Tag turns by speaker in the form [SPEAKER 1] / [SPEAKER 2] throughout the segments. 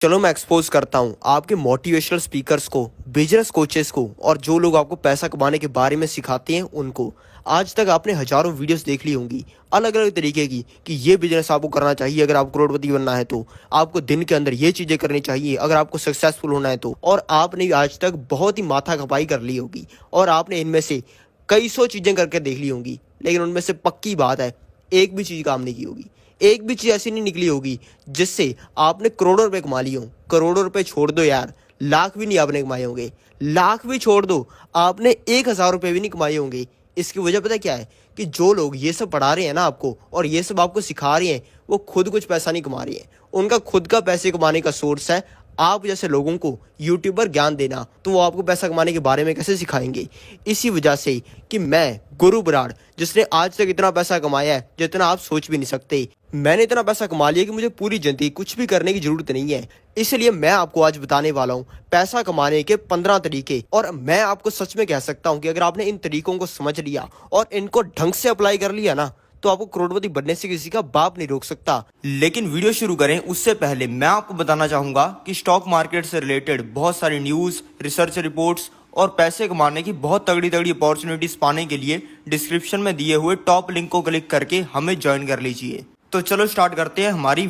[SPEAKER 1] चलो मैं एक्सपोज करता हूँ आपके मोटिवेशनल स्पीकर्स को, बिजनेस कोचेस को और जो लोग आपको पैसा कमाने के बारे में सिखाते हैं उनको। आज तक आपने हजारों वीडियोस देख ली होंगी अलग अलग तरीके की कि ये बिजनेस आपको करना चाहिए अगर आपको करोड़पति बनना है तो, आपको दिन के अंदर ये चीज़ें करनी चाहिए अगर आपको सक्सेसफुल होना है तो। और आपने आज तक बहुत ही माथा खपाई कर ली होगी और आपने इनमें से कई सौ चीज़ें करके देख ली होंगी, लेकिन उनमें से पक्की बात है एक भी चीज़ काम नहीं की होगी। एक भी चीज़ ऐसी नहीं निकली होगी जिससे आपने करोड़ों रुपए कमा लिए हों। करोड़ों रुपए छोड़ दो यार, लाख भी नहीं आपने कमाए होंगे। लाख भी छोड़ दो, आपने 1,000 रुपए भी नहीं कमाए होंगे। इसकी वजह पता क्या है कि जो लोग ये सब पढ़ा रहे हैं ना आपको और ये सब आपको सिखा रहे हैं वो खुद कुछ पैसा नहीं कमा रहे हैं। उनका खुद का पैसे कमाने का सोर्स है आप जैसे लोगों को यूट्यूबर ज्ञान देना। तो वो आपको पैसा कमाने के बारे में कैसे सिखाएंगे? इसी वजह से कि मैं गुरु बराड़, जिसने आज तक इतना पैसा कमाया है जितना आप सोच भी नहीं सकते, मैंने इतना पैसा कमा लिया कि मुझे पूरी जिंदगी कुछ भी करने की जरूरत नहीं है। इसलिए मैं आपको आज बताने वाला हूँ पैसा कमाने के 15 तरीके। और मैं आपको सच में कह सकता हूँ कि अगर आपने इन तरीकों को समझ लिया और इनको ढंग से अप्लाई कर लिया ना तो आपको करोड़पति बनने से किसी का बाप नहीं रोक सकता। लेकिन वीडियो शुरू करें उससे पहले मैं आपको बताना चाहूंगा कि स्टॉक मार्केट से रिलेटेड बहुत सारी न्यूज, रिसर्च रिपोर्ट्स और पैसे कमाने की बहुत तगड़ी तगड़ी अपॉर्चुनिटीज पाने के लिए डिस्क्रिप्शन में दिए हुए टॉप लिंक को क्लिक करके हमें ज्वाइन कर लीजिए। तो चलो स्टार्ट करते हैं हमारी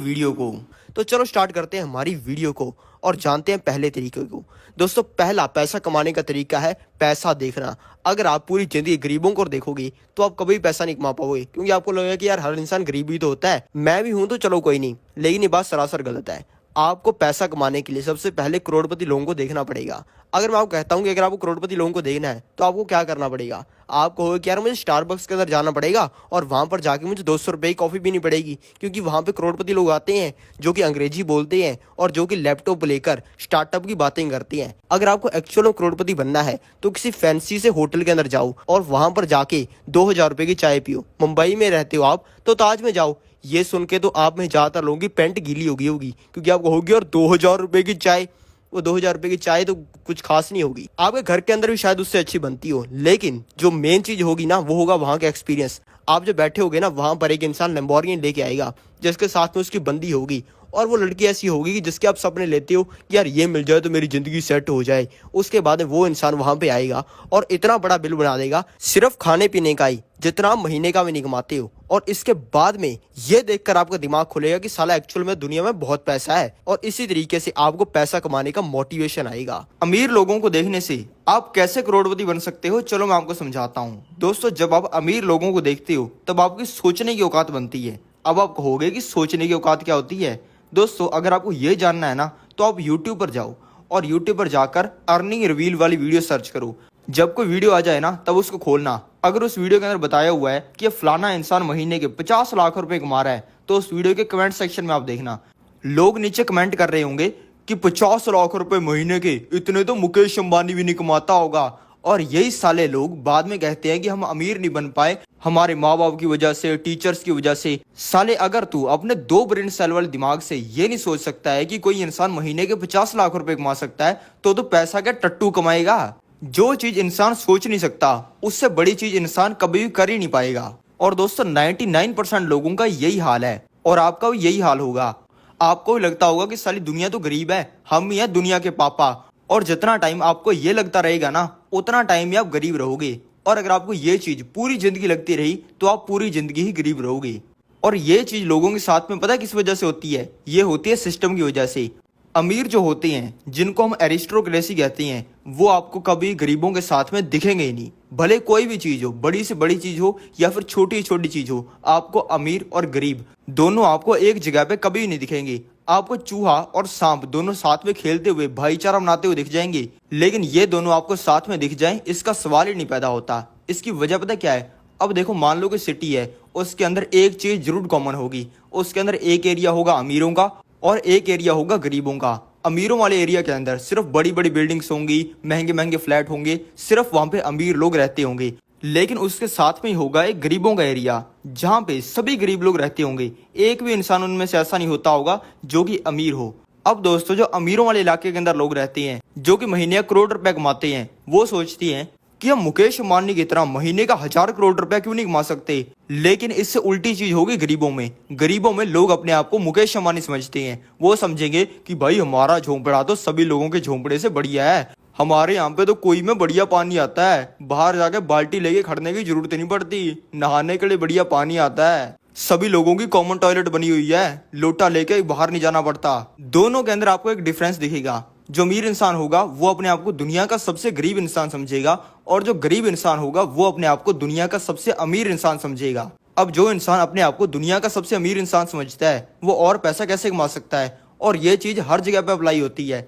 [SPEAKER 1] वीडियो को और जानते हैं पहले तरीके को। दोस्तों, पहला पैसा कमाने का तरीका है पैसा देखना। अगर आप पूरी जिंदगी गरीबों को देखोगे तो आप कभी पैसा नहीं कमा पाओगे, क्योंकि आपको लगेगा कि यार हर इंसान गरीब ही तो होता है, मैं भी हूं तो चलो कोई नहीं। लेकिन ये बात सरासर गलत है। आपको पैसा कमाने के लिए सबसे पहले करोड़पति लोगों को देखना पड़ेगा। अगर मैं आपको कहता हूं कि अगर आपको करोड़पति लोगों को देखना है तो आपको क्या करना पड़ेगा? आप कहोगे कि यार मुझे स्टारबक्स के अंदर जाना पड़ेगा और वहां पर जाके मुझे 200 रुपए की कॉफी पीनी पड़ेगी, क्योंकि वहां पे करोड़पति लोग आते हैं जो कि अंग्रेजी बोलते हैं और जो कि लैपटॉप लेकर स्टार्टअप की बातें करते हैं। अगर आपको एक्चुअल में करोड़पति बनना है तो किसी फैंसी से होटल के अंदर जाओ और वहां पर जाके 2,000 रुपए की चाय पियो। मुंबई में रहते हो आप तो ताज में जाओ। ये सुन के तो आप में ज्यादातर लोगों की पैंट गीली होगी क्योंकि आप कहोगे और 2,000 रुपए की चाय, वो 2,000 रुपए की चाय तो कुछ खास नहीं होगी। आपके घर के अंदर भी शायद उससे अच्छी बनती हो, लेकिन जो मेन चीज होगी ना वो होगा वहां का एक्सपीरियंस। आप जो बैठे होगे ना वहां पर एक इंसान लैम्बोर्गिनी लेके आएगा जिसके साथ में उसकी बंदी होगी और वो लड़की ऐसी होगी कि जिसके आप सपने लेते हो कि यार ये मिल जाए तो मेरी जिंदगी सेट हो जाए। उसके बाद वो इंसान वहां पे आएगा और इतना बड़ा बिल बना देगा सिर्फ खाने पीने का ही, जितना आप महीने का भी नहीं कमाते हो। और इसके बाद में ये देखकर आपका दिमाग खुलेगा कि साला एक्चुअल में दुनिया में बहुत पैसा है। और इसी तरीके से आपको पैसा कमाने का मोटिवेशन आएगा। अमीर लोगों को देखने से आप कैसे करोड़पति बन सकते हो, चलो मैं आपको समझाता हूँ। दोस्तों, जब आप अमीर लोगों को देखते हो तब आपकी सोचने की औकात बनती है। अब आप कहोगे कि सोचने की औकात क्या होती है? दोस्तों, अगर आपको ये जानना है ना तो आप YouTube पर जाओ और YouTube पर जाकर अर्निंग रिवील वाली वीडियो सर्च करो। जब कोई वीडियो आ जाए ना तब उसको खोलना। अगर उस वीडियो के अंदर बताया हुआ है कि फलाना इंसान महीने के 50 लाख रुपए कमा रहा है तो उस वीडियो के कमेंट सेक्शन में आप देखना, लोग नीचे कमेंट कर रहे होंगे कि 50 लाख रुपए महीने के, इतने तो मुकेश अंबानी भी नहीं कमाता होगा। और यही साले लोग बाद में कहते हैं कि हम अमीर नहीं बन पाए हमारे माँ बाप की वजह से, टीचर्स की वजह से। साले, अगर तू अपने 2 ब्रेन सेल वाले दिमाग से ये नहीं सोच सकता है कि कोई इंसान महीने के 50 लाख रुपए कमा सकता है तो पैसा क्या टट्टू कमाएगा? जो चीज इंसान सोच नहीं सकता उससे बड़ी चीज इंसान कभी भी कर ही नहीं पाएगा। और दोस्तों, 99% लोगों का यही हाल है और आपका भी यही हाल होगा। आपको भी लगता होगा कि साली दुनिया तो गरीब है, हम ही है दुनिया के पापा। और जितना टाइम आपको ये लगता रहेगा ना उतना टाइम ही आप गरीब रहोगे। और अगर आपको ये चीज पूरी जिंदगी लगती रही तो आप पूरी जिंदगी ही गरीब रहोगे। और ये चीज लोगों के साथ में पता किस वजह से होती है? ये होती है सिस्टम की वजह से। अमीर जो होते हैं, जिनको हम एरिस्टोक्रेसी कहते हैं, वो आपको कभी गरीबों के साथ में दिखेंगे ही नहीं। भले कोई भी चीज हो, बड़ी से बड़ी चीज हो या फिर छोटी छोटी चीज हो, आपको अमीर और गरीब दोनों आपको एक जगह पे कभी नहीं दिखेंगे। आपको चूहा और सांप दोनों साथ में खेलते हुए, भाईचारा बनाते हुए दिख जाएंगे, लेकिन ये दोनों आपको साथ में दिख जाएं इसका सवाल ही नहीं पैदा होता। इसकी वजह पता क्या है? अब देखो, मान लो कि सिटी है, उसके अंदर एक चीज जरूर कॉमन होगी। उसके अंदर एक एरिया होगा अमीरों का और एक एरिया होगा गरीबों का। अमीरों वाले एरिया के अंदर सिर्फ बड़ी बड़ी बिल्डिंग्स होंगी, महंगे महंगे फ्लैट होंगे, सिर्फ वहां पे अमीर लोग रहते होंगे। लेकिन उसके साथ में ही होगा एक गरीबों का एरिया जहां पे सभी गरीब लोग रहते होंगे। एक भी इंसान उनमें से ऐसा नहीं होता होगा जो कि अमीर हो। अब दोस्तों, जो अमीरों वाले इलाके के अंदर लोग रहते हैं जो कि महीने करोड़ रुपए कमाते हैं, वो सोचती हैं
[SPEAKER 2] कि हम मुकेश अंबानी की तरह महीने का 1,000 करोड़ रुपया क्यों नहीं कमा सकते। लेकिन इससे उल्टी चीज होगी गरीबों में लोग अपने आप को मुकेश अंबानी समझते हैं। वो समझेंगे कि भाई हमारा झोंपड़ा तो सभी लोगों के झोंपड़े से बढ़िया है, हमारे यहाँ पे तो कोई में बढ़िया पानी आता है, बाहर जाके बाल्टी लेके खड़ने की जरूरत नहीं पड़ती, नहाने के लिए बढ़िया पानी आता है, सभी लोगों की कॉमन टॉयलेट बनी हुई है, लोटा लेके बाहर नहीं जाना पड़ता। दोनों के अंदर आपको एक डिफरेंस दिखेगा। जो अमीर इंसान होगा वो अपने आप को दुनिया का सबसे गरीब इंसान समझेगा, और जो गरीब इंसान होगा वो अपने आप को दुनिया का सबसे अमीर इंसान समझेगा। अब जो इंसान अपने आप को दुनिया का सबसे अमीर इंसान समझता है वो और पैसा कैसे कमा सकता है, और ये चीज हर जगह पे अप्लाई होती है।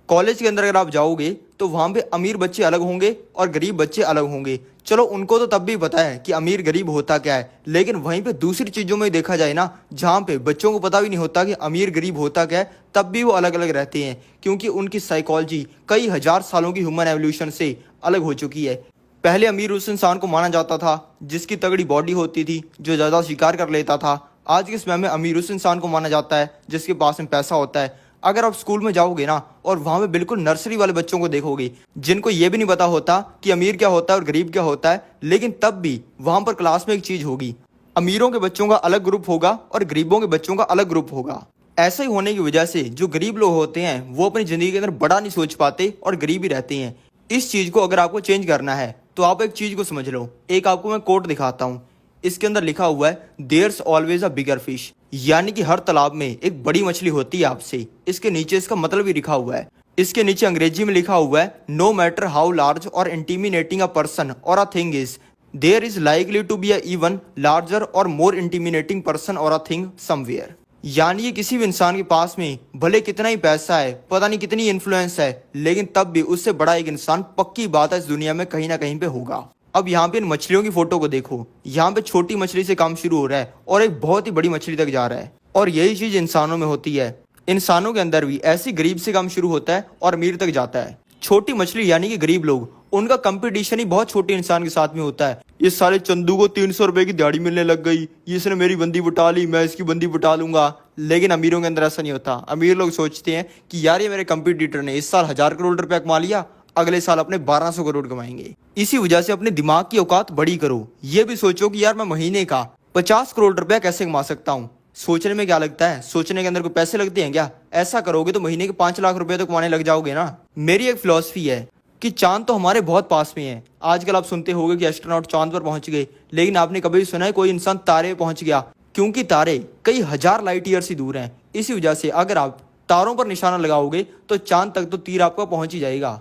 [SPEAKER 2] कॉलेज के अंदर अगर आप जाओगे तो वहां पे अमीर बच्चे अलग होंगे और गरीब बच्चे अलग होंगे। चलो उनको तो तब भी पता है कि अमीर गरीब होता क्या है, लेकिन वहीं पे दूसरी चीजों में देखा जाए ना, जहाँ पे बच्चों को पता भी नहीं होता कि अमीर गरीब होता क्या है, तब भी वो अलग अलग रहते हैं, क्योंकि उनकी साइकोलॉजी कई हजार सालों की ह्यूमन एवोल्यूशन से अलग हो चुकी है। पहले अमीर उस इंसान को माना जाता था जिसकी तगड़ी बॉडी होती थी, जो ज्यादा शिकार कर लेता था। आज के समय में अमीर उस इंसान को माना जाता है जिसके पास में पैसा होता है। अगर आप स्कूल में जाओगे ना और वहां पे बिल्कुल नर्सरी वाले बच्चों को देखोगे जिनको ये भी नहीं पता होता कि अमीर क्या होता है और गरीब क्या होता है, लेकिन तब भी वहां पर क्लास में एक चीज होगी, अमीरों के बच्चों का अलग ग्रुप होगा और गरीबों के बच्चों का अलग ग्रुप होगा। ऐसा ही होने की वजह से जो गरीब लोग होते हैं वो अपनी जिंदगी के अंदर बड़ा नहीं सोच पाते और गरीब ही रहते हैं। इस चीज को अगर आपको चेंज करना है तो आप एक चीज को समझ लो। एक आपको मैं कोट दिखाता हूँ, इसके अंदर लिखा हुआ है there's always a bigger fish, यानी कि हर तालाब में एक बड़ी मछली होती है आपसे। इसके नीचे इसका मतलब भी लिखा हुआ है। इसके नीचे अंग्रेजी में लिखा हुआ है नो मैटर हाउ लार्ज और इंटीमिनेटिंग a person or a thing is, there is likely to be a even larger or more इंटीमिनेटिंग person or a thing somewhere. यानी कि किसी भी इंसान के पास में भले कितना ही पैसा है, पता नहीं कितनी इन्फ्लुएंस है, लेकिन तब भी उससे बड़ा एक इंसान पक्की बात है इस दुनिया में कहीं ना कहीं पे होगा। अब यहाँ पे इन मछलियों की फोटो को देखो, यहाँ पे छोटी मछली से काम शुरू हो रहा है और एक बहुत ही बड़ी मछली तक जा रहा है। और यही चीज इंसानों में होती है। इंसानों के अंदर भी ऐसी गरीब से काम शुरू होता है और अमीर तक जाता है। छोटी मछली यानी कि गरीब लोग, उनका कंपटीशन ही बहुत छोटे इंसान के साथ में होता है। ये साले चंदू को 300 रुपए की दिहाड़ी मिलने लग गई, इसने मेरी बंदी बुटा ली, मैं इसकी बंदी बुटा लूंगा। लेकिन अमीरों के अंदर ऐसा नहीं होता। अमीर लोग सोचते हैं कि यार ये मेरे कंपटीटर ने इस साल 1,000 करोड़ रुपया कमा लिया, अगले साल अपने 1,200 करोड़ कमाएंगे। इसी वजह से अपने दिमाग की औकात बड़ी करो। ये भी सोचो कि यार मैं महीने का 50 करोड़ रुपया कैसे कमा सकता हूँ। सोचने में क्या लगता है, सोचने के अंदर कोई पैसे लगते हैं क्या? ऐसा करोगे तो महीने के 5 लाख रुपए तो कमाने लग जाओगे ना। मेरी एक फिलॉसफी है कि चांद तो हमारे बहुत पास में है। आजकल आप सुनते होंगे कि एस्ट्रोनॉट चांद पर पहुंच गए, लेकिन आपने कभी सुना है कोई इंसान तारे पे पहुंच गया? क्योंकि तारे कई हजार लाइट ईयर से दूर हैं। इसी वजह से अगर आप तारों पर निशाना लगाओगे तो चांद तक तो तीर आपका पहुंच ही जाएगा।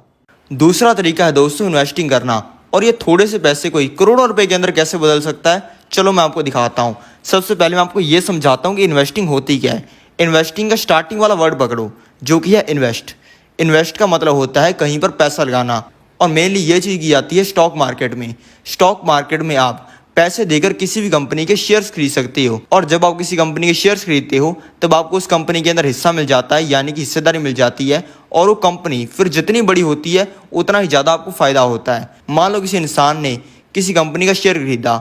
[SPEAKER 2] दूसरा तरीका है दोस्तों इन्वेस्टिंग करना, और ये थोड़े से पैसे को करोड़ों रुपए के अंदर कैसे बदल सकता है, चलो मैं आपको दिखाता हूँ। सबसे पहले मैं आपको ये समझाता हूँ कि इन्वेस्टिंग होती क्या है। इन्वेस्टिंग का स्टार्टिंग वाला वर्ड पकड़ो जो कि है इन्वेस्ट। इन्वेस्ट का मतलब होता है कहीं पर पैसा लगाना, और मेनली ये चीज़ की जाती है स्टॉक मार्केट में। स्टॉक मार्केट में आप पैसे देकर किसी भी कंपनी के शेयर्स खरीद सकते हो, और जब आप किसी कंपनी के शेयर्स खरीदते हो तब आपको उस कंपनी के अंदर हिस्सा मिल जाता है, यानी कि हिस्सेदारी मिल जाती है। और वो कंपनी फिर जितनी बड़ी होती है उतना ही ज़्यादा आपको फ़ायदा होता है। मान लो किसी इंसान ने किसी कंपनी का शेयर खरीदा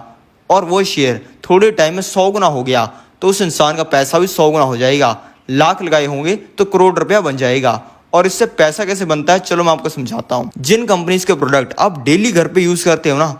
[SPEAKER 2] और वो शेयर थोड़े टाइम में 100 गुना हो गया, तो उस इंसान का पैसा भी 100 गुना हो जाएगा। लाख लगाए होंगे तो करोड़ रुपया बन जाएगा। और इससे पैसा कैसे बनता है, चलो मैं आपको समझाता हूँ। जिन कंपनीज के प्रोडक्ट आप डेली घर पे यूज़ करते हो ना,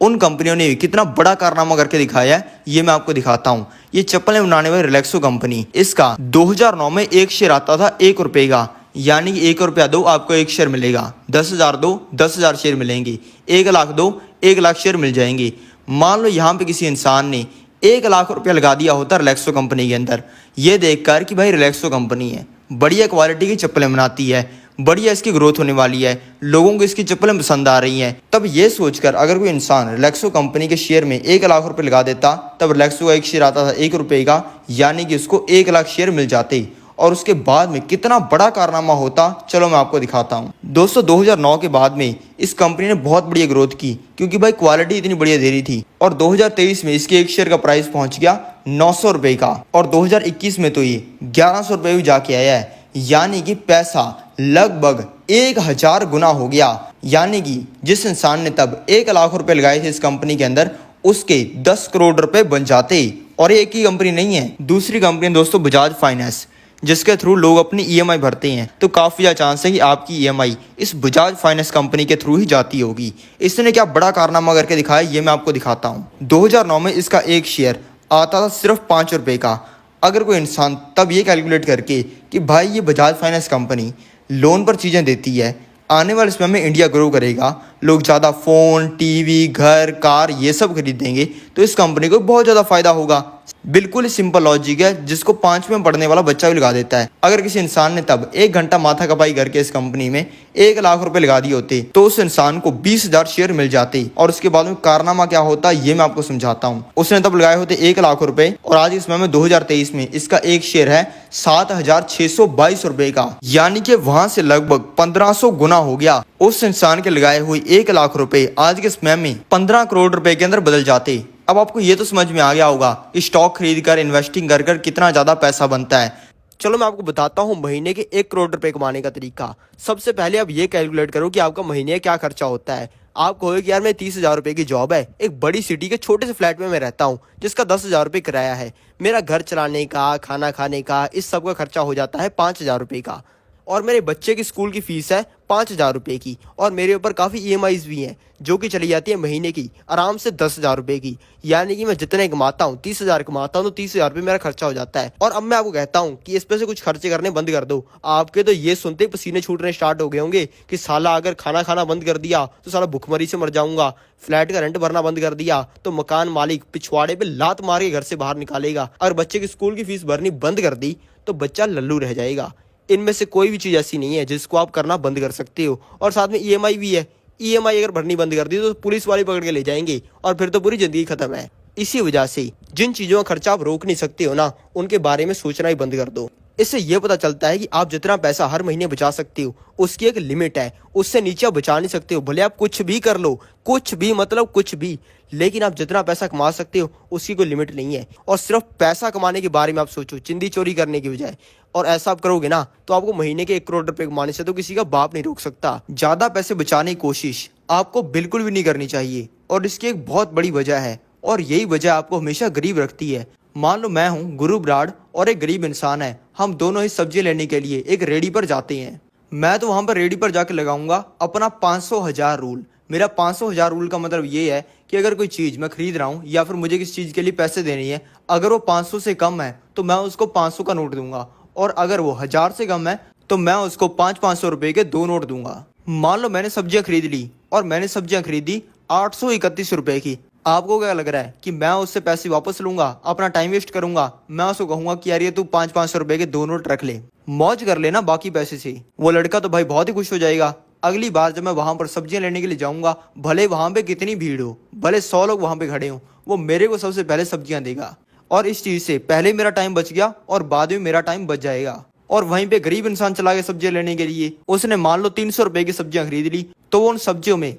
[SPEAKER 2] उन कंपनियों ने कितना बड़ा कारनामा करके दिखाया है, ये मैं आपको दिखाता हूँ। ये चप्पलें बनाने वाली रिलैक्सो कंपनी, इसका 2009 में एक शेयर आता था 1 रुपये का, यानी कि 1 रुपया दो आपको एक शेयर मिलेगा, 10,000 दो 10,000 शेयर मिलेंगे, 1 लाख दो 1 लाख शेयर मिल जाएंगे। मान लो यहाँ पे किसी इंसान ने 1 लाख रुपया लगा दिया होता रिलैक्सो कंपनी के अंदर, ये देखकर कि भाई रिलैक्सो कंपनी है, बढ़िया क्वालिटी की चप्पलें बनाती है, बढ़िया इसकी ग्रोथ होने वाली है, लोगों को इसकी चप्पलें पसंद आ रही हैं। तब ये सोचकर अगर कोई इंसान रिलैक्सो कंपनी के शेयर में 1 लाख रुपए लगा देता, तब रिलैक्सो का एक शेयर आता था 1 रुपये का, यानी कि उसको 1 लाख शेयर मिल जाते। और उसके बाद में कितना बड़ा कारनामा होता, चलो मैं आपको दिखाता हूँ। दोस्तों 2009 के बाद में इस कंपनी ने बहुत बढ़िया ग्रोथ की, क्योंकि भाई क्वालिटी इतनी बढ़िया दे रही थी। और 2023 में इसके एक शेयर का प्राइस पहुंच गया 900 रुपये का, और 2021 में तो ये 1100 रुपये भी जाके आया है, यानी कि पैसा लगभग 1000 गुना हो गया। यानी कि जिस इंसान ने तब 1 लाख रुपए लगाए थे इस कंपनी के अंदर, उसके 10 करोड़ रुपए बन जाते। और एक ही कंपनी नहीं है, दूसरी कंपनी दोस्तों बजाज फाइनेंस। जिसके थ्रू लोग अपनी ईएमआई भरते हैं, तो काफी ज्यादा चांस है कि आपकी ईएमआई इस बजाज फाइनेंस कंपनी के थ्रू ही जाती होगी। इसने क्या बड़ा कारनामा करके दिखाया, ये मैं आपको दिखाता हूँ। 2009 में इसका एक शेयर आता था सिर्फ 5 रुपए का। अगर कोई इंसान तब ये कैलकुलेट करके कि भाई ये बजाज फाइनेंस कंपनी लोन पर चीज़ें देती है, आने वाले समय में इंडिया ग्रो करेगा, लोग ज़्यादा फ़ोन, टीवी, घर, कार ये सब खरीदेंगे, तो इस कंपनी को बहुत ज़्यादा फायदा होगा। बिल्कुल ही सिंपल लॉजिक है जिसको 5वीं में पढ़ने वाला बच्चा भी लगा देता है। अगर किसी इंसान ने तब 1 घंटा माथा कपाई करके इस कंपनी में 1 लाख रुपए लगा दिए होते, तो उस इंसान को 20,000 शेयर मिल जाते। और उसके बाद में कारनामा क्या होता ये मैं आपको समझाता हूँ। उसने तब लगाए होते 1 लाख रुपए, और आज के समय में 2023 में इसका एक शेयर है 7,622 रुपए का, यानी कि वहां से लगभग 1500 गुना हो गया। उस इंसान के लगाए हुए 1 लाख रुपए आज के समय में 15 करोड़ रुपए के अंदर बदल जाते। अब आपको ये तो समझ में आ गया होगा कि स्टॉक खरीद कर, इन्वेस्टिंग कर कर कितना ज्यादा पैसा बनता है।
[SPEAKER 1] चलो मैं आपको बताता हूँ महीने के 1 करोड़ रुपए कमाने का तरीका। सबसे पहले आप ये कैलकुलेट करो कि आपका महीने क्या खर्चा होता है। आप कहोगे कि यार मैं 30,000 रुपए की जॉब है, एक बड़ी सिटी के छोटे से फ्लैट में मैं रहता हूँ जिसका 10,000 रुपये किराया है, मेरा घर चलाने का, खाना खाने का, इस सब का खर्चा हो जाता है 5,000 रुपये का, और मेरे बच्चे की स्कूल की फीस है 5,000 रुपये की, और मेरे ऊपर काफ़ी ईएमआईज भी हैं जो कि चली जाती है महीने की आराम से 10,000 रुपये की। यानी कि मैं जितने कमाता हूँ 30,000 कमाता हूँ तो 30,000 रुपये मेरा खर्चा हो जाता है। और अब मैं आपको कहता हूँ कि इस पे से कुछ खर्चे करने बंद कर दो। आपके तो ये सुनते ही पसीने छूटने स्टार्ट हो गए होंगे कि साला अगर खाना खाना बंद कर दिया तो साला भुखमरी से मर जाऊंगा, फ्लैट का रेंट भरना बंद कर दिया तो मकान मालिक पिछवाड़े पे लात मार के घर से बाहर निकालेगा, अगर बच्चे की स्कूल की फीस भरनी बंद कर दी तो बच्चा लल्लू रह जाएगा। इनमें से कोई भी चीज़ ऐसी नहीं है जिसको आप करना बंद कर सकते हो। और साथ में ईएमआई भी है। ईएमआई अगर भरनी बंद कर दी तो पुलिस वाले पकड़ के ले जाएंगे और फिर तो पूरी जिंदगी खत्म है। इसी वजह से जिन चीज़ों का खर्चा आप रोक नहीं सकते हो ना, उनके बारे में सोचना ही बंद कर दो। इससे ये पता चलता है कि आप जितना पैसा हर महीने बचा सकते हो उसकी एक लिमिट है, उससे नीचे आप बचा नहीं सकते हो। भले आप कुछ भी कर लो, कुछ भी मतलब कुछ भी, लेकिन आप जितना पैसा कमा सकते हो उसकी कोई लिमिट नहीं है। और सिर्फ पैसा कमाने के बारे में आप सोचो, चिंदी चोरी करने की बजाय। और ऐसा आप करोगे ना तो आपको महीने के 1 करोड़ रुपए कमाने से तो किसी का बाप नहीं रोक सकता।
[SPEAKER 2] ज्यादा पैसे बचाने की कोशिश आपको बिल्कुल भी नहीं करनी चाहिए, और इसकी एक बहुत बड़ी वजह है, और यही वजह आपको हमेशा गरीब रखती है। मान लो मैं हूँ गुरु ब्राड और एक गरीब इंसान है, हम दोनों ही सब्जी लेने के लिए एक रेडी पर जाते हैं। मैं तो वहां पर रेडी पर जाकर लगाऊंगा अपना 500,000 रूल। मेरा 500,000 रूल का मतलब ये है कि अगर कोई चीज़ मैं खरीद रहा हूँ या फिर मुझे किसी चीज़ के लिए पैसे देनी है, अगर वो 500 से कम है तो मैं उसको 500 का नोट दूंगा, और अगर वो 1000 से कम है तो मैं उसको 500 रुपए के 2 नोट दूंगा। मान लो मैंने सब्जियां खरीद ली, और मैंने सब्जियां खरीदी 831 रुपए की। आपको क्या लग रहा है कि मैं उससे पैसे वापस लूंगा, अपना टाइम वेस्ट करूंगा? मैं उसको कहूंगा कि यार ये तू 500 रुपए के 2 नोट रख ले, मौज कर लेना बाकी पैसे से। वो लड़का तो भाई बहुत ही खुश हो जाएगा। अगली बार जब मैं वहां पर सब्जियां लेने के लिए जाऊंगा, भले वहां पे कितनी भीड़ हो, भले 100 लोग वहां पे खड़े हो, वो मेरे को सबसे पहले सब्जियां देगा। और इस चीज से पहले मेरा टाइम बच गया और बाद में मेरा टाइम बच जाएगा। और वहीं पे गरीब इंसान चला गया सब्जियां लेने के लिए, उसने मान लो 300 रुपए की सब्जियां खरीद ली, तो वो उन सब्जियों में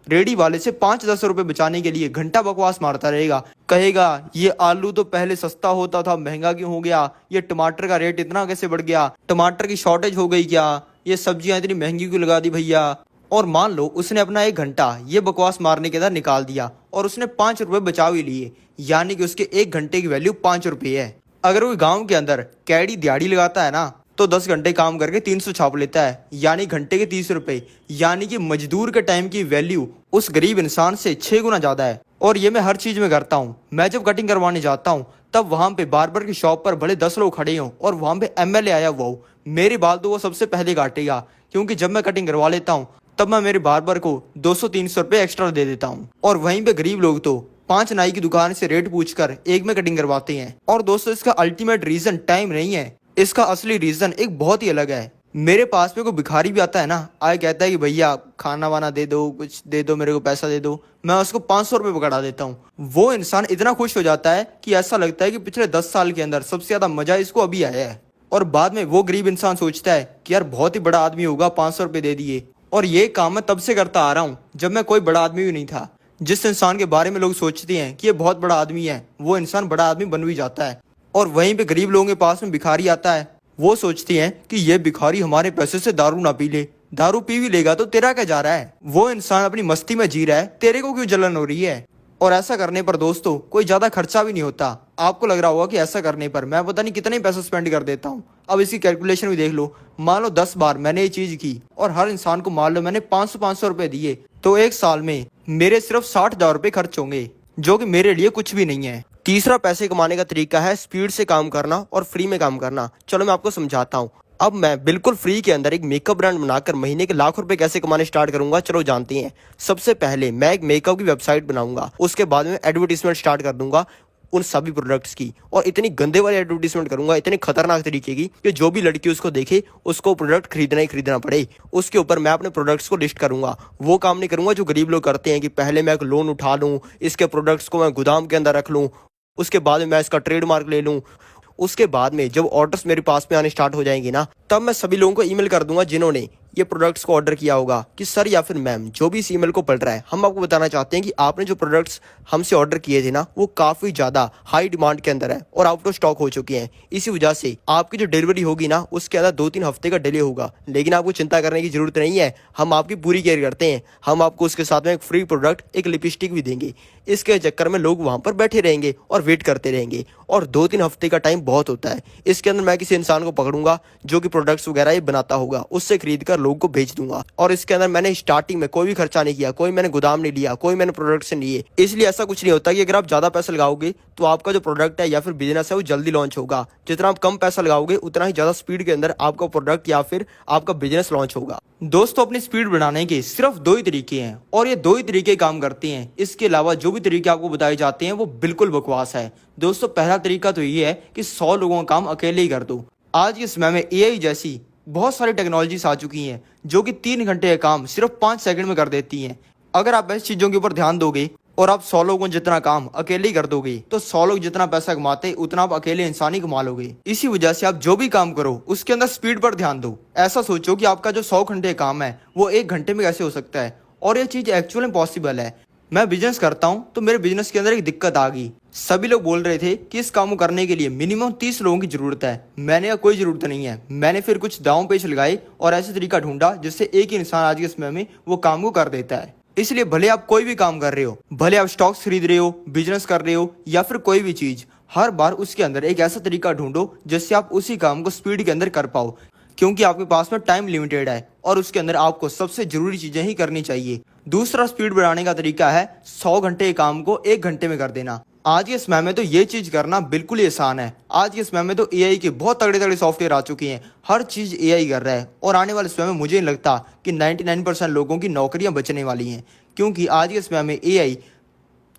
[SPEAKER 2] रेडी वाले से 5-10 रुपए बचाने के लिए घंटा बकवास मारता रहेगा। कहेगा ये आलू तो पहले सस्ता होता था, महंगा क्यों हो गया? ये टमाटर का रेट इतना कैसे बढ़ गया? टमाटर की शॉर्टेज हो गई क्या? ये सब्जियां इतनी महंगी क्यों लगा दी भैया? और मान लो उसने अपना 1 घंटा ये बकवास मारने के अंदर निकाल दिया और उसने 5 रुपए बचा भी लिए, यानी कि उसके 1 घंटे की वैल्यू 5 रुपए है। अगर कोई गाँव के अंदर कैडी दिहाड़ी लगाता है ना, तो 10 घंटे काम करके 300 छाप लेता है, यानी घंटे के 30 रुपए। यानी कि मजदूर के टाइम की वैल्यू उस गरीब इंसान से 6 गुना ज्यादा है। और ये मैं हर चीज में करता हूँ। मैं जब कटिंग करवाने जाता हूँ तब वहां पे बार्बर की शॉप पर भले 10 लोग खड़े हों और वहां पे एमएलए आया हुआ हो, मेरे बाल तो वो सबसे पहले काटेगा, क्योंकि जब मैं कटिंग करवा लेता हूँ तब मैं मेरे बार्बर को 200-300 रुपए एक्स्ट्रा दे देता हूँ। और वहीं पे गरीब लोग तो 5 नाई की दुकान से रेट पूछकर 1 में कटिंग करवाते हैं। और दोस्तों इसका अल्टीमेट रीजन टाइम नहीं है, इसका असली रीजन एक बहुत ही अलग है। मेरे पास में कोई भिखारी भी आता है ना, आए कहता है कि भैया खाना वाना दे दो, कुछ दे दो, मेरे को पैसा दे दो, मैं उसको 500 रुपये पकड़ा देता हूँ। वो इंसान इतना खुश हो जाता है कि ऐसा लगता है कि पिछले 10 साल के अंदर सबसे ज्यादा मजा इसको अभी आया है। और बाद में वो गरीब इंसान सोचता है कि यार बहुत ही बड़ा आदमी होगा, 500 रुपये दे दिए। और ये काम मैं तब से करता आ रहा हूँ जब मैं कोई बड़ा आदमी भी नहीं था। जिस इंसान के बारे में लोग सोचते हैं कि ये बहुत बड़ा आदमी है, वो इंसान बड़ा आदमी बन भी जाता है। और वहीं पे गरीब लोगों के पास में भिखारी आता है, वो सोचते हैं कि ये भिखारी हमारे पैसे से दारू ना पी ले, दारू पी भी लेगा तो तेरा क्या जा रहा है? वो इंसान अपनी मस्ती में जी रहा है, तेरे को क्यों जलन हो रही है? और ऐसा करने पर दोस्तों कोई ज्यादा खर्चा भी नहीं होता। आपको लग रहा होगा कि ऐसा करने पर मैं पता नहीं कितने पैसे स्पेंड कर देता हूँ। अब इसकी कैलकुलेशन भी देख लो, मान लो 10 बार मैंने ये चीज की और हर इंसान को मान लो मैंने 500 रुपए दिए, तो एक साल में मेरे सिर्फ 60,000 रुपए खर्च होंगे, जो कि मेरे लिए कुछ भी नहीं है।
[SPEAKER 1] तीसरा पैसे कमाने का तरीका है स्पीड से काम करना और फ्री में काम करना। चलो मैं आपको समझाता हूँ। अब मैं बिल्कुल फ्री के अंदर एक मेकअप ब्रांड बनाकर महीने के लाख रुपए कैसे कमाने स्टार्ट करूंगा, चलो जानते हैं। सबसे पहले मैं एक मेकअप की वेबसाइट बनाऊंगा, उसके बाद में एडवर्टीजमेंट स्टार्ट कर दूंगा उन सभी प्रोडक्ट्स की, और इतनी गंदे वाली एडवर्टीजमेंट करूंगा, इतने खतरनाक तरीके की कि जो भी लड़की उसको देखे उसको प्रोडक्ट खरीदना ही खरीदना पड़े। उसके ऊपर मैं अपने प्रोडक्ट्स को लिस्ट करूंगा। वो काम नहीं करूंगा जो गरीब लोग करते हैं कि पहले मैं एक लोन उठा लूं, इसके प्रोडक्ट्स को मैं गोदाम के अंदर रख लूं, उसके बाद में मैं इसका ट्रेडमार्क ले लूं। उसके बाद में जब ऑर्डर्स मेरे पास में आने स्टार्ट हो जाएंगे ना, तब मैं सभी लोगों को ईमेल कर दूंगा जिन्होंने ये प्रोडक्ट्स को ऑर्डर किया होगा कि सर या फिर मैम, जो भी इस ईमेल को पढ़ रहा है, हम आपको बताना चाहते हैं कि आपने जो प्रोडक्ट्स हमसे ऑर्डर किए थे ना, वो काफ़ी ज़्यादा हाई डिमांड के अंदर है और आउट ऑफ स्टॉक हो चुके हैं। इसी वजह से आपकी जो डिलीवरी होगी ना, उसके अंदर 2-3 हफ्ते का डिले होगा। लेकिन आपको चिंता करने की जरूरत नहीं है, हम आपकी पूरी केयर करते हैं। हम आपको उसके साथ में एक फ्री प्रोडक्ट, एक लिपस्टिक भी देंगे। इसके चक्कर में लोग वहां पर बैठे रहेंगे और वेट करते रहेंगे, और 2-3 हफ्ते का टाइम बहुत होता है। इसके अंदर मैं किसी इंसान को पकड़ूंगा जो कि प्रोडक्ट्स वगैरह ये बनाता होगा, उससे खरीद कर लोगों को भेज दूंगा। और इसके अंदर मैंने स्टार्टिंग में कोई भी खर्चा नहीं किया, कोई मैंने गोदाम नहीं लिया, कोई मैंने प्रोडक्ट्स नहीं लिए। इसलिए ऐसा कुछ नहीं होता कि अगर आप ज्यादा पैसा लगाओगे तो आपका जो प्रोडक्ट है या फिर बिजनेस है वो जल्दी लॉन्च होगा। जितना आप कम पैसा लगाओगे उतना ही ज्यादा स्पीड के अंदर आपका प्रोडक्ट या फिर आपका बिजनेस लॉन्च होगा।
[SPEAKER 2] दोस्तों, अपनी स्पीड बढ़ाने के सिर्फ 2 ही तरीके हैं और ये 2 ही तरीके काम करते हैं। इसके अलावा जो भी तरीके आपको बताए जाते हैं वो बिल्कुल बकवास है। दोस्तों, पहला तरीका तो ये है कि 100 लोगों का काम अकेले ही कर दो। आज के समय में एआई जैसी बहुत सारी टेक्नोलॉजीज आ चुकी हैं जो कि 3 घंटे का काम सिर्फ 5 सेकंड में कर देती हैं। अगर आप ऐसी चीजों के ऊपर ध्यान दोगे और आप 100 लोगों जितना काम अकेले ही कर दोगे, तो 100 लोग जितना पैसा कमाते उतना आप अकेले इंसान ही कमा लोगे। इसी वजह से आप जो भी काम करो उसके अंदर स्पीड पर ध्यान दो। ऐसा सोचो कि आपका जो 100 घंटे का काम है वो 1 घंटे में कैसे हो सकता है, और ये चीज एक्चुअली पॉसिबल है। मैं बिजनेस करता हूँ तो मेरे बिजनेस के अंदर एक दिक्कत आ गई। सभी लोग बोल रहे थे कि इस काम को करने के लिए मिनिमम 30 लोगों की जरूरत है। मैंने कहा कोई जरूरत नहीं है। मैंने फिर कुछ दांव पेच लगाए और ऐसे तरीका ढूंढा जिससे एक ही इंसान आज के समय में वो काम को कर देता है। इसलिए भले आप कोई भी काम कर रहे हो, भले आप स्टॉक्स खरीद रहे हो, बिजनेस कर रहे हो या फिर कोई भी चीज, हर बार उसके अंदर एक ऐसा तरीका ढूंढो जिससे आप उसी काम को स्पीड के अंदर कर पाओ, क्योंकि आपके पास में टाइम लिमिटेड है और उसके अंदर आपको सबसे जरूरी चीजें ही करनी चाहिए। दूसरा स्पीड बढ़ाने का तरीका है 100 घंटे के काम को 1 घंटे में कर देना। आज के समय में तो ये चीज करना बिल्कुल ही आसान है। आज के समय में तो एआई के बहुत तगड़े तगड़े सॉफ्टवेयर आ चुके हैं, हर चीज एआई कर रहा है, और आने वाले समय में मुझे नहीं लगता कि 99% लोगों की नौकरियां बचने वाली हैं, क्योंकि आज के समय में एआई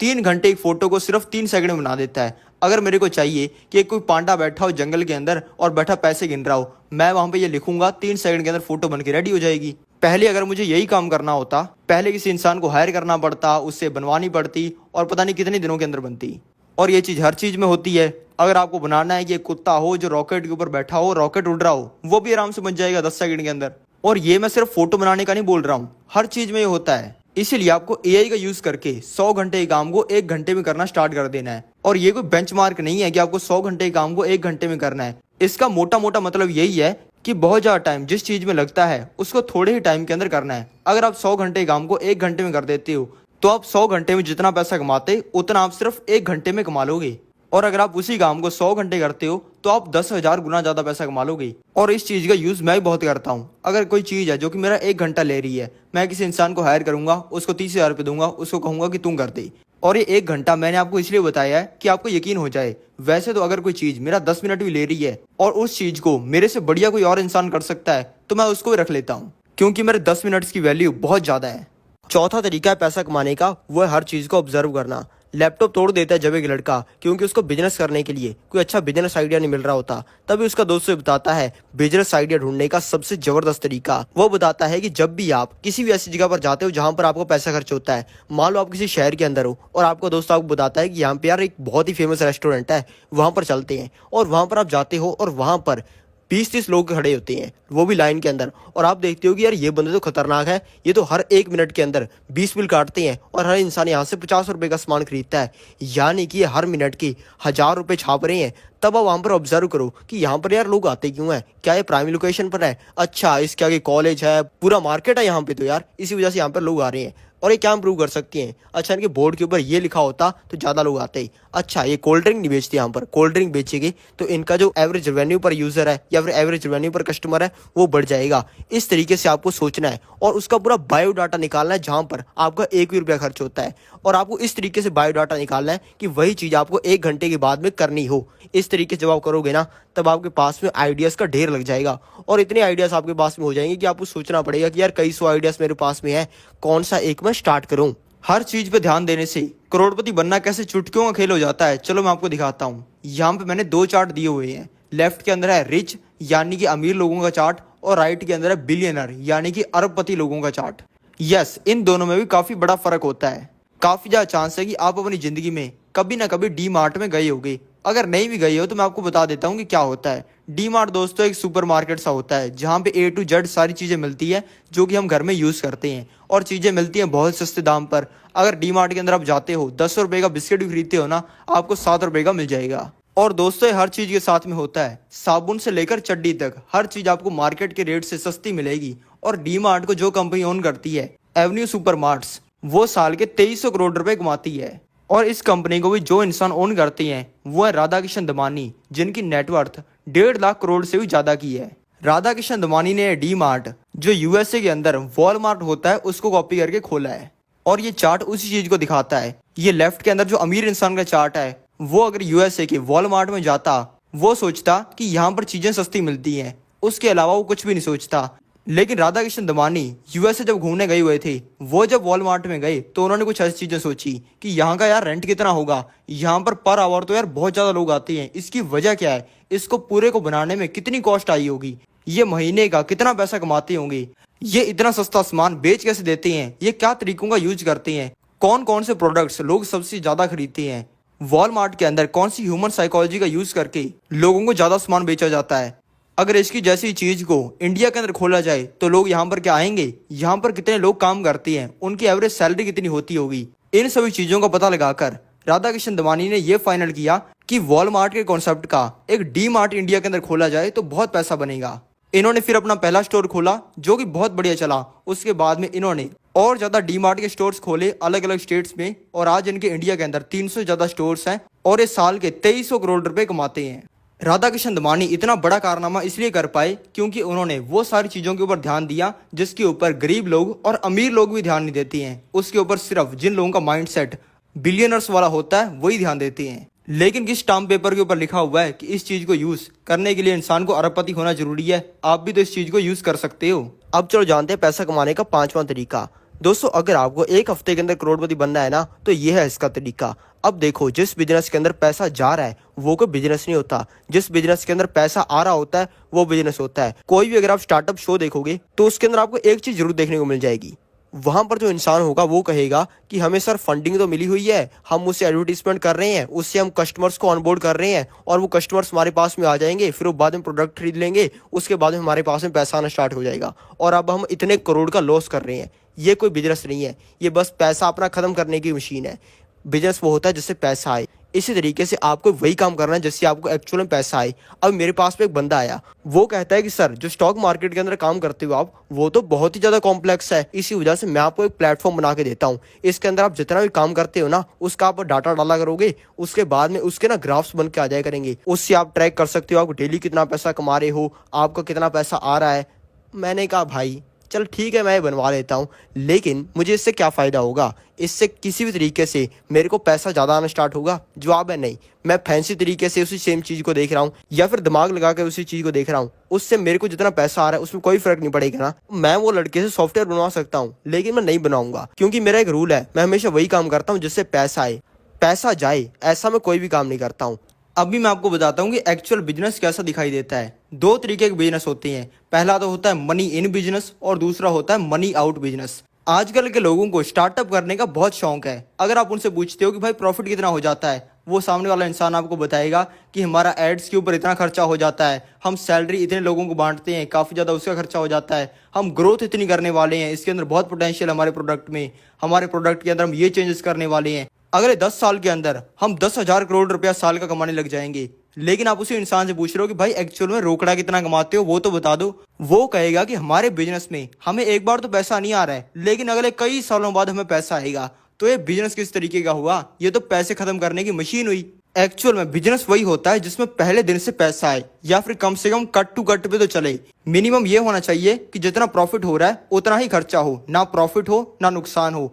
[SPEAKER 2] 3 घंटे एक फोटो को सिर्फ 3 सेकंड में बना देता है। अगर मेरे को चाहिए कि कोई पांडा बैठा हो जंगल के अंदर और बैठा पैसे गिन रहा हो, मैं वहां पे ये लिखूंगा, 3 सेकंड के अंदर फोटो बन के रेडी हो जाएगी। पहले अगर मुझे यही काम करना होता, पहले किसी इंसान को हायर करना पड़ता, उससे बनवानी पड़ती और पता नहीं कितने दिनों के अंदर बनती। और ये चीज हर चीज में होती है। अगर आपको बनाना है कि एक कुत्ता हो जो रॉकेट के ऊपर बैठा हो, रॉकेट उड़ रहा हो, वो भी आराम से बन जाएगा 10 सेकंड के अंदर। और ये मैं सिर्फ फोटो बनाने का नहीं बोल रहा हूँ, हर चीज में ये होता है। इसीलिए आपको एआई का यूज करके 100 घंटे के काम को 1 घंटे में करना स्टार्ट कर देना है। और ये कोई बेंचमार्क नहीं है कि आपको 100 घंटे के काम को 1 घंटे में करना है। इसका मोटा मोटा मतलब यही है कि बहुत ज्यादा टाइम जिस चीज में लगता है उसको थोड़े ही टाइम के अंदर करना है। अगर आप 100 घंटे के काम को 1 घंटे में कर देते हो, तो आप 100 घंटे में जितना पैसा कमाते उतना आप सिर्फ 1 घंटे में कमा लोगे। और अगर आप उसी काम को 100 घंटे करते हो तो आप 10,000 गुना ज्यादा पैसा कमा लोगे। और इस चीज का यूज मैं भी बहुत करता हूँ। अगर कोई चीज है जो कि मेरा 1 घंटा ले रही है, मैं किसी इंसान को हायर करूंगा, उसको 30,000 रुपये दूंगा, उसको कहूंगा कि तुम कर दे। और ये 1 घंटा मैंने आपको इसलिए बताया है कि आपको यकीन हो जाए। वैसे तो अगर कोई चीज मेरा 10 मिनट भी ले रही है और उस चीज को मेरे से बढ़िया कोई और इंसान कर सकता है, तो मैं उसको भी रख लेता हूँ, क्योंकि मेरे 10 मिनट्स की वैल्यू बहुत ज्यादा है।
[SPEAKER 1] चौथा तरीका है पैसा कमाने का, वो है हर चीज को ऑब्जर्व करना। लैपटॉप तोड़ देता है जब एक लड़का, क्योंकि उसको बिजनेस करने के लिए कोई अच्छा बिजनेस आइडिया नहीं मिल रहा होता, तभी उसका दोस्त उसे बताता है बिजनेस आइडिया ढूंढने का सबसे जबरदस्त तरीका। वो बताता है कि जब भी आप किसी भी ऐसी जगह पर जाते हो जहां पर आपको पैसा खर्च होता है, मान लो आप किसी शहर के अंदर हो और आपका दोस्त आपको बताता है कि यहाँ पे यार एक बहुत ही फेमस रेस्टोरेंट है, वहां पर चलते हैं। और वहां पर आप जाते हो और वहां पर 20-30 लोग खड़े होते हैं, वो भी लाइन के अंदर, और आप देखते हो कि यार ये बंदे तो खतरनाक है, ये तो हर 1 मिनट के अंदर 20 बिल काटते हैं और हर इंसान यहाँ से 50 रुपए का सामान खरीदता है, यानी कि ये हर मिनट की 1000 रुपए छाप रहे हैं। तब आप वहाँ पर ऑब्जर्व करो कि यहाँ पर यार लोग आते क्यों हैं, क्या ये प्राइम लोकेशन पर है, अच्छा इसके आगे कॉलेज है, पूरा मार्केट है यहाँ पे, तो यार इसी वजह से यहाँ पर लोग आ रहे हैं। और ये क्या इम्प्रूव कर सकती हैं? अच्छा, इनके बोर्ड के ऊपर ये लिखा होता तो ज़्यादा लोग आते। अच्छा, ये कोल्ड ड्रिंक नहीं बेचते यहाँ पर, कोल्ड ड्रिंक बेचेंगे तो इनका जो एवरेज रेवेन्यू पर यूज़र है या फिर एवरेज रेवेन्यू पर कस्टमर है वो बढ़ जाएगा। इस तरीके से आपको सोचना है और उसका पूरा बायोडाटा निकालना है जहाँ पर आपका 1 भी रुपया खर्च होता है। और आपको इस तरीके से बायोडाटा निकालना है कि वही चीज़ आपको 1 घंटे के बाद में करनी हो। इस तरीके से जब आप करोगे ना, तब आपके पास में आइडियाज़ का ढेर लग जाएगा और इतने आइडियाज़ आपके पास में हो जाएंगे कि आपको सोचना पड़ेगा कि यार कई सौ आइडियाज़ मेरे पास में है, कौन सा एक मैं स्टार्ट करूँ।
[SPEAKER 2] हर चीज पे ध्यान देने से करोड़पति बनना कैसे चुटकियों का खेल हो जाता है, चलो मैं आपको दिखाता हूँ। यहाँ पे मैंने 2 चार्ट दिए हुए हैं। लेफ्ट के अंदर है रिच यानी कि अमीर लोगों का चार्ट और राइट के अंदर है बिलियनर यानी कि अरबपति लोगों का चार्ट। यस, इन दोनों में भी काफी बड़ा फर्क होता है। काफी ज्यादा चांस है कि आप अपनी जिंदगी में कभी ना कभी डी मार्ट में गए होगे। अगर नहीं भी गए हो तो मैं आपको बता देता हूँ कि क्या होता है। डी मार्ट दोस्तों एक सुपरमार्केट सा होता है जहाँ पे A to Z सारी चीज़ें मिलती है जो कि हम घर में यूज़ करते हैं और चीज़ें मिलती हैं बहुत सस्ते दाम पर। अगर डी मार्ट के अंदर आप जाते हो 10 रुपये का बिस्किट भी खरीदते हो ना, आपको 7 रुपये का मिल जाएगा। और दोस्तों हर चीज़ के साथ में होता है, साबुन से लेकर चड्डी तक हर चीज़ आपको मार्केट के रेट से सस्ती मिलेगी। और डी मार्ट को जो कंपनी ओन करती है एवेन्यू सुपर मार्ट्स, वो साल के 2300 करोड़ रुपए कमाती है। और इस कंपनी को भी जो इंसान ओन करते हैं वो है राधा किशन दमानी, जिनकी नेटवर्थ 1.5 लाख करोड़ से भी ज्यादा की है। राधा किशन दमानी ने डी मार्ट जो यूएसए के अंदर वॉलमार्ट होता है उसको कॉपी करके खोला है। और ये चार्ट उसी चीज को दिखाता है। ये लेफ्ट के अंदर जो अमीर इंसान का चार्ट है, वो अगर यूएसए के वॉलमार्ट में जाता, वो सोचता कि यहाँ पर चीजें सस्ती मिलती हैं, उसके अलावा वो कुछ भी नहीं सोचता। लेकिन राधा किशन दमानी यूएसए जब घूमने गए हुए थे, वो जब वॉलमार्ट में गए तो उन्होंने कुछ ऐसी चीजें सोची कि यहाँ का यार रेंट कितना होगा, यहाँ पर आवर तो यार बहुत ज्यादा लोग आते हैं, इसकी वजह क्या है, इसको पूरे को बनाने में कितनी कॉस्ट आई होगी, ये महीने का कितना पैसा कमाते होंगे, ये इतना सस्ता सामान बेच कैसे देते हैं, ये क्या तरीकों का यूज करते हैं, कौन कौन से प्रोडक्ट्स लोग सबसे ज्यादा खरीदते हैं, वॉलमार्ट के अंदर कौन सी ह्यूमन साइकोलॉजी का यूज करके लोगों को ज्यादा सामान बेचा जाता है। अगर इसकी जैसी चीज को इंडिया के अंदर खोला जाए तो लोग यहाँ पर क्या आएंगे, यहाँ पर कितने लोग काम करते हैं, उनकी एवरेज सैलरी कितनी होती होगी। इन सभी चीजों का पता लगाकर राधा किशन दमानी ने यह फाइनल किया कि वॉलमार्ट के कॉन्सेप्ट का एक डी मार्ट इंडिया के अंदर खोला जाए तो बहुत पैसा बनेगा। इन्होंने फिर अपना पहला स्टोर खोला जो कि बहुत बढ़िया चला। उसके बाद में इन्होंने और ज्यादा डी मार्ट के स्टोर्स खोले अलग अलग स्टेट्स में और आज इनके इंडिया के अंदर 300 से ज्यादा स्टोर्स हैं और ये साल के 2300 करोड़ रुपए कमाते हैं। राधा किशन दमानी इतना बड़ा कारनामा इसलिए कर पाए क्योंकि उन्होंने वो सारी चीजों के ऊपर ध्यान दिया जिसके ऊपर गरीब लोग और अमीर लोग भी ध्यान नहीं देते हैं। उसके ऊपर सिर्फ जिन लोगों का माइंडसेट बिलियनर्स वाला होता है वही ध्यान देते हैं। लेकिन किस स्टाम्प पेपर के ऊपर लिखा हुआ है कि इस चीज को यूज करने के लिए इंसान को अरबपति होना जरूरी है, आप भी तो इस चीज को यूज कर सकते हो।
[SPEAKER 1] अब चलो जानते हैं पैसा कमाने का 5वां तरीका। दोस्तों अगर आपको एक हफ्ते के अंदर करोड़पति बनना है ना, तो ये है इसका तरीका। अब देखो, जिस बिजनेस के अंदर पैसा जा रहा है वो कोई बिजनेस नहीं होता, जिस बिजनेस के अंदर पैसा आ रहा होता है वो बिजनेस होता है। कोई भी अगर आप स्टार्टअप शो देखोगे तो उसके अंदर आपको एक चीज जरूर देखने को मिल जाएगी। वहां पर जो इंसान होगा वो कहेगा कि हमें सर फंडिंग तो मिली हुई है, हम उससे एडवर्टीजमेंट कर रहे हैं, उससे हम कस्टमर्स को ऑनबोर्ड कर रहे हैं और वो कस्टमर्स हमारे पास में आ जाएंगे, फिर वो बाद में प्रोडक्ट खरीद लेंगे, उसके बाद में हमारे पास में पैसा आना स्टार्ट हो जाएगा और अब हम इतने करोड़ का लॉस कर रहे हैं। ये कोई बिजनेस नहीं है, ये बस पैसा अपना खत्म करने की मशीन है। बिजनेस वो होता है जिससे पैसा आए। इसी तरीके से आपको वही काम करना है जिससे आपको एक्चुअल में पैसा आए। अब मेरे पास में एक बंदा आया, वो कहता है कि सर जो स्टॉक मार्केट के अंदर काम करते हो आप, वो तो बहुत ही ज़्यादा कॉम्प्लेक्स है, इसी वजह से मैं आपको एक प्लेटफॉर्म बना के देता हूँ। इसके अंदर आप जितना भी काम करते हो ना, उसका आप डाटा डाला करोगे, उसके बाद में उसके ना ग्राफ्स बन के आ जाया करेंगे। उससे आप ट्रैक कर सकते हो आप डेली कितना पैसा कमा रहे हो, आपका कितना पैसा आ रहा है। मैंने कहा भाई चल ठीक है, मैं बनवा लेता हूँ, लेकिन मुझे इससे क्या फ़ायदा होगा? इससे किसी भी तरीके से मेरे को पैसा ज़्यादा आना स्टार्ट होगा? जवाब है नहीं। मैं फैंसी तरीके से उसी सेम चीज़ को देख रहा हूँ या फिर दिमाग लगा के उसी चीज़ को देख रहा हूँ, उससे मेरे को जितना पैसा आ रहा है उसमें कोई फ़र्क नहीं पड़ेगा ना। मैं वो लड़के से सॉफ्टवेयर बनवा सकता हूँ, लेकिन मैं नहीं बनाऊंगा क्योंकि मेरा एक रूल है, मैं हमेशा वही काम करता हूँ जिससे पैसा आए, पैसा जाए ऐसा मैं कोई भी काम नहीं करता हूँ।
[SPEAKER 2] अभी मैं आपको बताता हूँ कि एक्चुअल बिजनेस कैसा दिखाई देता है। 2 तरीके के बिजनेस होते हैं, पहला तो होता है मनी इन बिजनेस और दूसरा होता है मनी आउट बिजनेस। आजकल के लोगों को स्टार्टअप करने का बहुत शौक है। अगर आप उनसे पूछते हो कि भाई प्रॉफिट कितना हो जाता है, वो सामने वाला इंसान आपको बताएगा कि हमारा एड्स के ऊपर इतना खर्चा हो जाता है, हम सैलरी इतने लोगों को बांटते हैं, काफ़ी ज़्यादा उसका खर्चा हो जाता है, हम ग्रोथ इतनी करने वाले हैं, इसके अंदर बहुत पोटेंशियल हमारे प्रोडक्ट में, हमारे प्रोडक्ट के अंदर हम ये चेंजेस करने वाले हैं, अगले 10 साल के अंदर हम 10,000 करोड़ रुपया साल का कमाने लग जाएंगे। लेकिन आप उसी इंसान से पूछ रहे हो कि भाई एक्चुअल में रोकड़ा कितना कमाते हो, वो तो बता दो। वो कहेगा कि हमारे बिजनेस में हमें एक बार तो पैसा नहीं आ रहा है, लेकिन अगले कई सालों बाद हमें पैसा आएगा। तो ये बिजनेस किस तरीके का हुआ? ये तो पैसे खत्म करने की मशीन हुई। एक्चुअल में बिजनेस वही होता है जिसमें पहले दिन से पैसा आए, या फिर कम से कम कट टू कट पे तो चले। मिनिमम ये होना चाहिए कि जितना प्रॉफिट हो रहा है उतना ही खर्चा हो, ना प्रॉफिट हो ना नुकसान हो।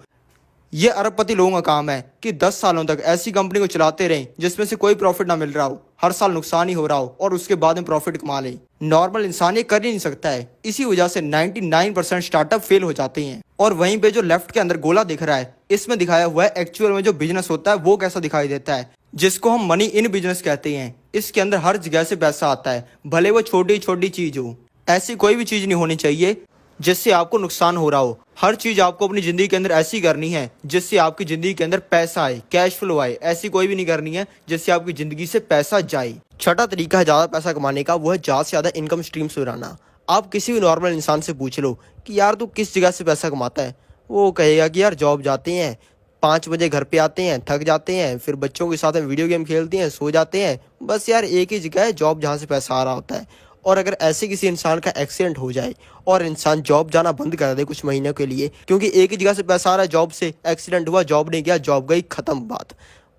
[SPEAKER 2] ये अरबपति लोगों का काम है कि 10 सालों तक ऐसी कंपनी को चलाते रहें जिसमें से कोई प्रॉफिट ना मिल रहा हो, हर साल नुकसान ही हो रहा हो, और उसके बाद में प्रॉफिट कमा ले। नॉर्मल इंसान ये कर ही नहीं सकता है। इसी वजह से 99% स्टार्टअप फेल हो जाते हैं। और वहीं पे जो लेफ्ट के अंदर गोला दिख रहा है, इसमें दिखाया हुआ है एक्चुअल में जो बिजनेस होता है वो कैसा दिखाई देता है, जिसको हम मनी इन बिजनेस कहते हैं। इसके अंदर हर जगह से पैसा आता है, भले वो छोटी छोटी चीज हो। ऐसी कोई भी चीज नहीं होनी चाहिए जिससे आपको नुकसान हो रहा हो। हर चीज आपको अपनी जिंदगी के अंदर ऐसी करनी है जिससे आपकी जिंदगी के अंदर पैसा आए, कैश फ्लो आए। ऐसी कोई भी नहीं करनी है जिससे आपकी जिंदगी से पैसा जाए। छठा तरीका है ज्यादा पैसा कमाने का, वो है ज्यादा से ज्यादा इनकम स्ट्रीम्स बनाना। आप किसी भी नॉर्मल इंसान से पूछ लो कि यार तू किस जगह से पैसा कमाता है, वो कहेगा कि यार जॉब जाते हैं, 5 बजे घर पे आते हैं, थक जाते हैं, फिर बच्चों के साथ में वीडियो गेम खेलते हैं, सो जाते हैं। बस यार एक ही जगह है जॉब जहाँ से पैसा आ रहा होता है। और अगर ऐसे किसी इंसान का एक्सीडेंट हो जाए और इंसान जॉब जाना बंद कर दे कुछ महीनों के लिए, क्योंकि एक ही जगह से पैसा आ रहा है जॉब से, एक्सीडेंट हुआ, जॉब नहीं गया, जॉब गई, खत्म बात।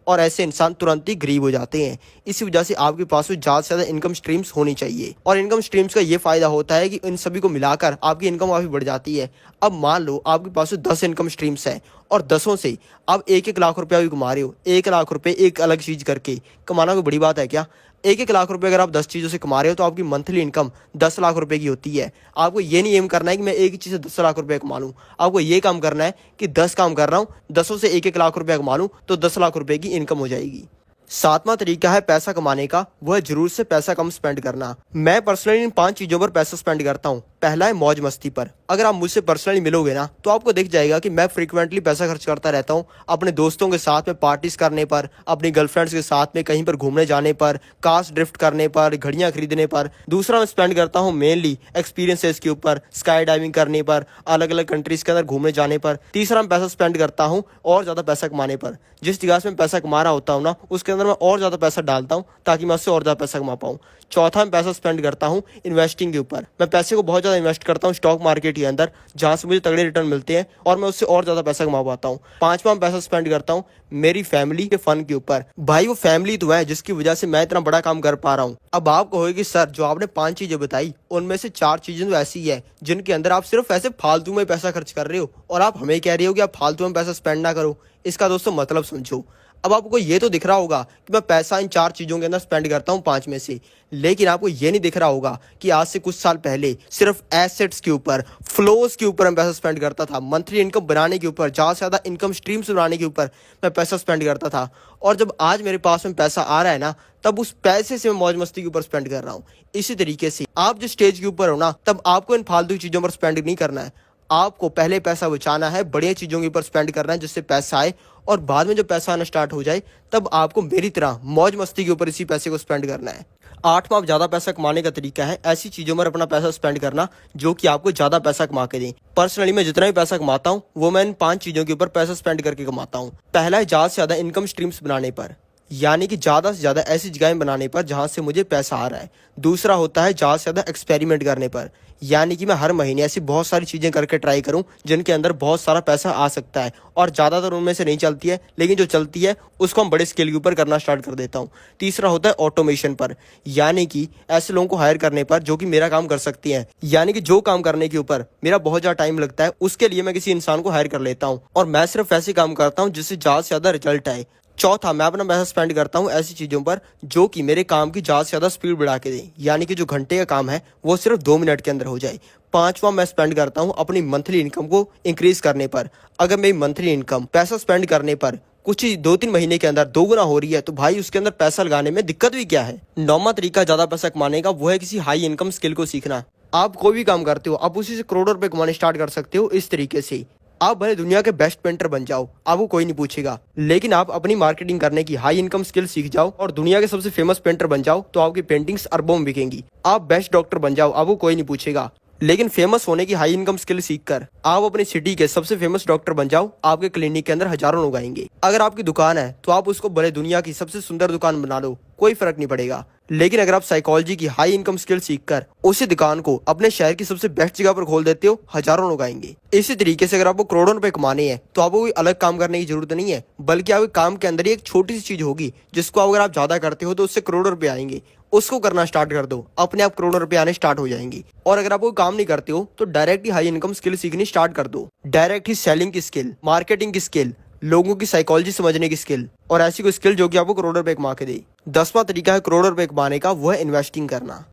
[SPEAKER 2] और ऐसे इंसान तुरंत ही गरीब हो जाते हैं। इसी वजह से आपके पास ज़्यादा से ज़्यादा इनकम स्ट्रीम्स होनी चाहिए। और इनकम स्ट्रीम्स का ये फायदा होता है कि इन सभी को मिलाकर आपकी इनकम काफ़ी बढ़ जाती है। अब मान लो आपके पास 10 इनकम स्ट्रीम्स हैं और 10 से आप 1-1 लाख रुपया भी कमा रहे हो। 1 लाख रुपये एक अलग चीज़ करके कमाना कोई बड़ी बात है क्या? 1-1 लाख रुपए अगर आप 10 चीज़ों से कमा रहे हो तो आपकी मंथली इनकम 10 लाख रुपए की होती है। आपको ये नहीं एम करना है कि मैं एक ही चीज़ से 10 लाख रुपए कमा लूँ। आपको ये काम करना है कि 10 काम कर रहा हूँ, 10 से 1-1 लाख रुपया कमा लूँ तो 10 लाख रुपए की इनकम हो जाएगी। 7वां तरीका है पैसा कमाने का, वह जरूर से पैसा कम स्पेंड करना। मैं पर्सनली इन 5 चीज़ों पर पैसा स्पेंड करता हूँ। पहला है मौज मस्ती पर। अगर आप मुझसे पर्सनली मिलोगे ना तो आपको दिख जाएगा कि मैं फ्रीक्वेंटली पैसा खर्च करता रहता हूँ अपने दोस्तों के साथ में पार्टीज करने पर, अपनी गर्लफ्रेंड्स के साथ में कहीं पर घूमने जाने पर, कार्स ड्रिफ्ट करने पर, घड़ियां खरीदने पर। दूसरा मैं स्पेंड करता हूँ मेनली एक्सपीरियंसेस के ऊपर, स्काई डाइविंग करने पर, अलग अलग कंट्रीज के अंदर घूमने जाने पर। तीसरा मैं पैसा स्पेंड करता हूँ और ज़्यादा पैसा कमाने पर। जिस जगह से मैं पैसा कमा रहा होता हूँ ना उसके अंदर मैं और ज़्यादा पैसा डालता हूँ ताकि मैं उससे और ज़्यादा पैसा कमा पाऊँ। चौथा मैं पैसा स्पेंड करता हूँ इन्वेस्टिंग के ऊपर। मैं पैसे को बहुत ज़्यादा इन्वेस्ट करता हूँ स्टॉक मार्केट के अंदर, जहाँ से मुझे तगड़े रिटर्न मिलते हैं और मैं उससे और ज़्यादा पैसा कमा पाता हूँ। पांचवा मैं पैसा स्पेंड करता हूँ मेरी फैमिली के फन के ऊपर। भाई वो फैमिली तो है जिसकी वजह से मैं इतना बड़ा काम कर पा रहा हूँ। अब आप कहोगे कि सर जो आपने 5 चीजें बताई उनमें से 4 चीजें तो ऐसी है जिनके अंदर आप सिर्फ ऐसे फालतू में पैसा खर्च कर रहे हो और आप हमें कह रहे हो कि आप फालतू में पैसा स्पेंड ना करो। इसका दोस्तों मतलब समझो। अब आपको ये तो दिख रहा होगा कि मैं पैसा इन 4 चीज़ों के अंदर स्पेंड करता हूँ 5 में से, लेकिन आपको ये नहीं दिख रहा होगा कि आज से कुछ साल पहले सिर्फ एसेट्स के ऊपर, फ्लोज के ऊपर मैं पैसा स्पेंड करता था। मंथली इनकम बनाने के ऊपर, ज़्यादा से ज़्यादा इनकम स्ट्रीम्स बनाने के ऊपर मैं पैसा स्पेंड करता था। और जब आज मेरे पास में पैसा आ रहा है ना तब उस पैसे से मैं मौज मस्ती के ऊपर स्पेंड कर रहा हूँ। इसी तरीके से आप जो स्टेज के ऊपर हो ना तब आपको इन फालतू चीज़ों पर स्पेंड नहीं करना है। आपको पहले पैसा बचाना है, बढ़िया चीज़ों के ऊपर स्पेंड करना है जिससे पैसा आए, और बाद में जब पैसा आना स्टार्ट हो जाए तब आपको मेरी तरह मौज मस्ती के ऊपर इसी पैसे को स्पेंड करना है। 8वां ज़्यादा पैसा कमाने का तरीका है ऐसी चीज़ों में अपना पैसा स्पेंड करना जो कि आपको ज़्यादा पैसा कमा के दें। पर्सनली मैं जितना भी पैसा कमाता हूँ वो मैं इन 5 चीज़ों के ऊपर पैसा स्पेंड करके कमाता हूँ। पहला है ज़्यादा से ज़्यादा इनकम स्ट्रीम्स बनाने पर, यानी कि ज़्यादा से ज़्यादा ऐसी जगहें बनाने पर जहाँ से मुझे पैसा आ रहा है। दूसरा होता है ज़्यादा से ज़्यादा एक्सपेरिमेंट करने पर, यानी कि मैं हर महीने ऐसी बहुत सारी चीज़ें करके ट्राई करूं जिनके अंदर बहुत सारा पैसा आ सकता है, और ज़्यादातर उनमें से नहीं चलती है, लेकिन जो चलती है उसको हम बड़े स्केल के ऊपर करना स्टार्ट कर देता हूं। तीसरा होता है ऑटोमेशन पर, यानी कि ऐसे लोगों को हायर करने पर जो कि मेरा काम कर सकती हैं, यानी कि जो काम करने के ऊपर मेरा बहुत ज़्यादा टाइम लगता है उसके लिए मैं किसी इंसान को हायर कर लेता हूँ और मैं सिर्फ ऐसे काम करता हूँ जिससे ज़्यादा से ज़्यादा रिजल्ट आए। चौथा, मैं अपना पैसा स्पेंड करता हूँ ऐसी चीज़ों पर जो कि मेरे काम की ज़्यादा से ज़्यादा स्पीड बढ़ा के दें, यानी कि जो घंटे का काम है वो सिर्फ 2 मिनट के अंदर हो जाए। पांचवा, मैं स्पेंड करता हूँ अपनी मंथली इनकम को इंक्रीज करने पर। अगर मेरी मंथली इनकम पैसा स्पेंड करने पर कुछ ही 2-3 महीने के अंदर 2 गुना हो रही है तो भाई उसके अंदर पैसा लगाने में दिक्कत भी क्या है। 9वां तरीका ज़्यादा पैसा कमाने का वो है किसी हाई इनकम स्किल को सीखना। आप कोई भी काम करते हो आप उसी से करोड़ों रुपए कमाने स्टार्ट कर सकते हो इस तरीके से। आप भले दुनिया के बेस्ट पेंटर बन जाओ, आपको कोई नहीं पूछेगा, लेकिन आप अपनी मार्केटिंग करने की हाई इनकम स्किल सीख जाओ और दुनिया के सबसे फेमस पेंटर बन जाओ तो आपकी पेंटिंग्स अरबों में बिकेंगी। आप बेस्ट डॉक्टर बन जाओ, आपको कोई नहीं पूछेगा, लेकिन फेमस होने की हाई इनकम स्किल सीखकर आप अपनी सिटी के सबसे फेमस डॉक्टर बन जाओ, आपके क्लिनिक के अंदर हजारों लोग आएंगे। अगर आपकी दुकान है तो आप उसको भले दुनिया की सबसे सुंदर दुकान बना लो, कोई फर्क नहीं पड़ेगा,
[SPEAKER 1] लेकिन अगर आप साइकोलॉजी की हाई इनकम स्किल सीखकर उसी दुकान को अपने शहर की सबसे बेस्ट जगह पर खोल देते हो, हजारों लोग आएंगे। इसी तरीके से अगर आपको करोड़ों रुपए कमाने हैं तो आपको कोई अलग काम करने की जरूरत नहीं है, बल्कि आपके काम के अंदर ही एक छोटी सी चीज होगी जिसको अगर आप ज्यादा करते हो तो उससे करोड़ों रुपए आएंगे। उसको करना स्टार्ट कर दो, अपने आप करोड़ों रुपए आने स्टार्ट हो जाएंगे। और अगर आप कोई काम नहीं करते हो तो डायरेक्ट ही हाई इनकम स्किल सीखनी स्टार्ट कर दो। डायरेक्ट ही सेलिंग की स्किल, मार्केटिंग की स्किल, लोगों की साइकोलॉजी समझने की स्किल, और ऐसी कोई स्किल जो कि आपको करोड़ों रुपए कमा के दे। 10वां तरीका है करोड़ों रुपए कमाने का, वो है इन्वेस्टिंग करना।